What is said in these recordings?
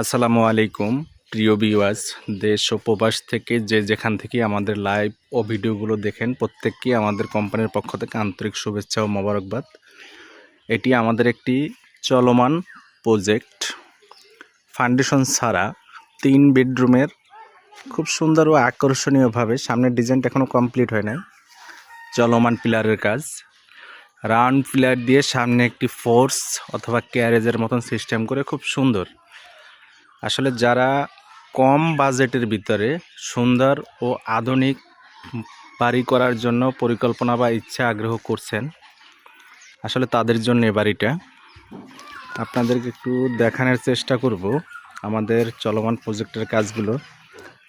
আসসালামু আলাইকুম প্রিয় ভিউয়ার্স, দেশ ও প্রবাস থেকে যে যেখান থেকে আমাদের লাইভ ও ভিডিওগুলো দেখেন প্রত্যেককে আমাদের কোম্পানির পক্ষ থেকে আন্তরিক শুভেচ্ছা ও মোবারকবাদ। এটি আমাদের একটি চলমান প্রজেক্ট, ফাউন্ডেশন ছাড়া 3 বেডরুমের খুব সুন্দর ও আকর্ষণীয়ভাবে, সামনের ডিজাইনটা এখনও কমপ্লিট হয় নাই, চলমান পিলারের কাজ। রাউন্ড পিলার দিয়ে সামনে একটি ফোর্স অথবা ক্যারেজের মতন সিস্টেম করে খুব সুন্দর। আসলে যারা কম বাজেটের ভিতরে সুন্দর ও আধুনিক বাড়ি করার জন্য পরিকল্পনা বা ইচ্ছা আগ্রহ করছেন, আসলে তাদের জন্য এ বাড়িটা আপনাদেরকে একটু দেখানোর চেষ্টা করব। আমাদের চলমান প্রজেক্টের কাজগুলো,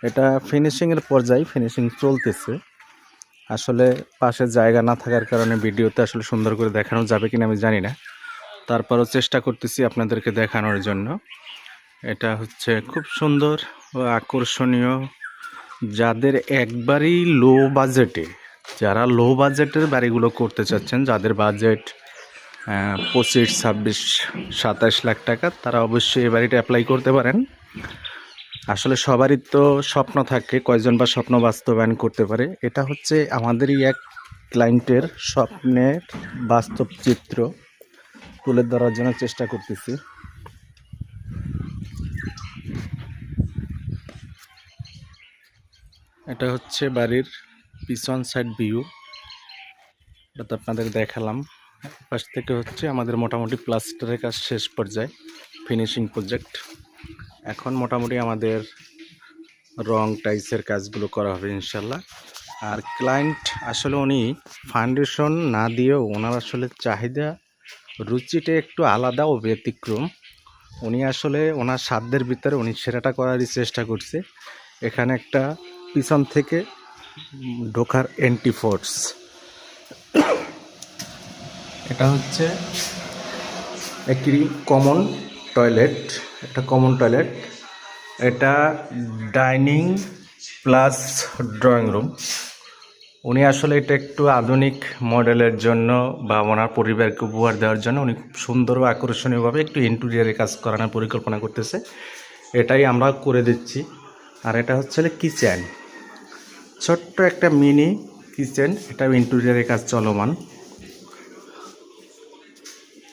এটা ফিনিশিংয়ের পর্যায়ে, ফিনিশিং চলতেছে। আসলে পাশে জায়গা না থাকার কারণে ভিডিওতে আসলে সুন্দর করে দেখানো যাবে কিনা আমি জানি না, তারপরও চেষ্টা করতেছি আপনাদেরকে দেখানোর জন্য। এটা হচ্ছে খুব সুন্দর ও আকর্ষণীয়। যাদের একবারই লো বাজেটে, যারা লো বাজেটের বাড়িগুলো করতে চাচ্ছেন, যাদের বাজেট 25, 26, 27 লাখ টাকা, তারা অবশ্যই এই বাড়িটা অ্যাপ্লাই করতে পারেন। আসলে সবারই তো স্বপ্ন থাকে, কয়জন বা স্বপ্ন বাস্তবায়ন করতে পারে। এটা হচ্ছে আমাদেরই এক ক্লায়েন্টের স্বপ্নের বাস্তব চিত্র তুলে ধরার জন্য চেষ্টা করতেছি। এটা হচ্ছে বাড়ির পিছন সাইড ভিউ, এটা তো আপনাদের দেখালাম। পাশ থেকে হচ্ছে আমাদের মোটামুটি প্লাস্টারের কাজ শেষ পর্যায়ে, ফিনিশিং প্রজেক্ট। এখন মোটামুটি আমাদের রং টাইলসের কাজগুলো করা হবে ইনশাল্লাহ। আর ক্লায়েন্ট আসলে উনি ফাউন্ডেশন না দিয়েও ওনার আসলে চাহিদা, রুচিটা একটু আলাদা ও ব্যতিক্রম। উনি আসলে ওনার সাধ্যের ভিতরে উনি সেরাটা করারই চেষ্টা করছে। এখানে একটা পিছন থেকে ঢোকার এন্ট্রি ফোর্স, এটা হচ্ছে একটি কমন টয়লেট, একটা কমন টয়লেট। এটা ডাইনিং প্লাস ড্রয়িং রুম। উনি আসলে এটা একটু আধুনিক মডেলের জন্য বা ওনার পরিবারকে উপহার দেওয়ার জন্য উনি খুব সুন্দর ও আকর্ষণীয়ভাবে একটু ইন্টেরিয়ারের কাজ করানোর পরিকল্পনা করতেছে। এটাই আমরা করে দিচ্ছি। আর এটা হচ্ছে কিচেন, ছোট্ট একটা মিনি কিচেন, এটাও ইন্টেরিয়ারের কাজ চলমান।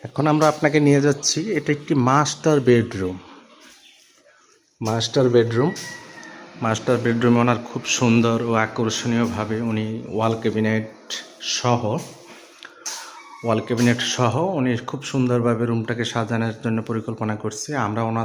এখন আমরা আপনাকে নিয়ে যাচ্ছি, এটা একটি মাস্টার বেডরুম। মাস্টার বেডরুমে ওনার খুব সুন্দর ও আকর্ষণীয়ভাবে উনি ওয়াল ক্যাবিনেট সহ উনি খুব সুন্দরভাবে রুমটাকে সাজানোর জন্য পরিকল্পনা করছে। আমরা ওনার